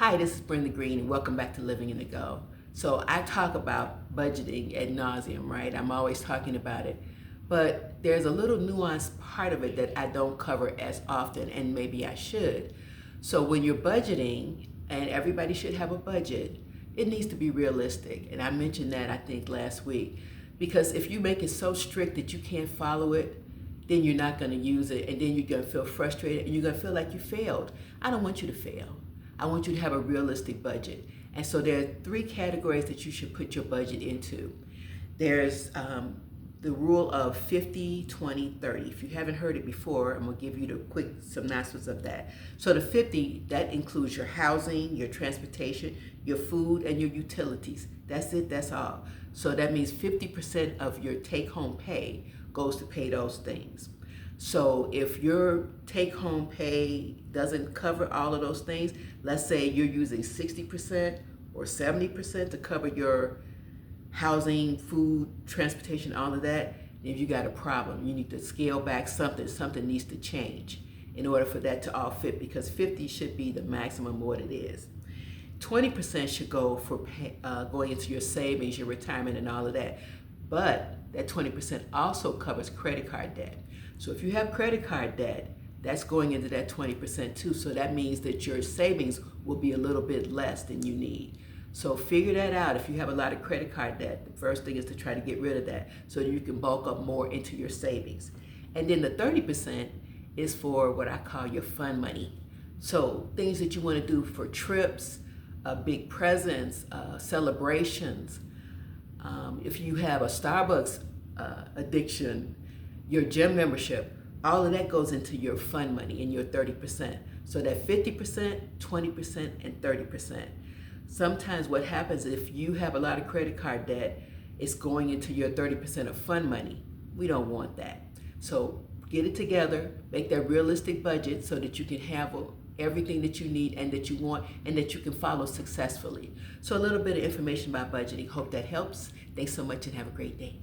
Hi, this is Brenda Green, and welcome back to Living in the Go. So I talk about budgeting ad nauseum, right? I'm always talking about it, but there's a little nuanced part of it that I don't cover as often, and maybe I should. So when you're budgeting, and everybody should have a budget, it needs to be realistic. And I mentioned that I think last week, because if you make it so strict that you can't follow it, then you're not going to use it, and then you're going to feel frustrated, and you're going to feel like you failed. I don't want you to fail. I want you to have a realistic budget. And so there are three categories that you should put your budget into. There's the rule of 50, 20, 30. If you haven't heard it before, I'm gonna give you the quick synopsis of that. So the 50, that includes your housing, your transportation, your food, and your utilities. That's it, that's all. So that means 50% of your take-home pay goes to pay those things. So if your take-home pay doesn't cover all of those things, let's say you're using 60% or 70% to cover your housing, food, transportation, all of that, then you got a problem. You need to scale back something. Something needs to change in order for that to all fit, because 50 should be the maximum what it is. 20% should go for going into your savings, your retirement, and all of that. But that 20% also covers credit card debt. So if you have credit card debt, that's going into that 20% too. So that means that your savings will be a little bit less than you need. So figure that out. If you have a lot of credit card debt, the first thing is to try to get rid of that so that you can bulk up more into your savings. And then the 30% is for what I call your fun money. So things that you want to do for trips, big presents, celebrations. If you have a Starbucks addiction, your gym membership, all of that goes into your fun money in your 30%. So that 50%, 20%, and 30%. Sometimes what happens if you have a lot of credit card debt, it's going into your 30% of fun money. We don't want that. So get it together, make that realistic budget so that you can have everything that you need and that you want and that you can follow successfully. So a little bit of information about budgeting. Hope that helps. Thanks so much and have a great day.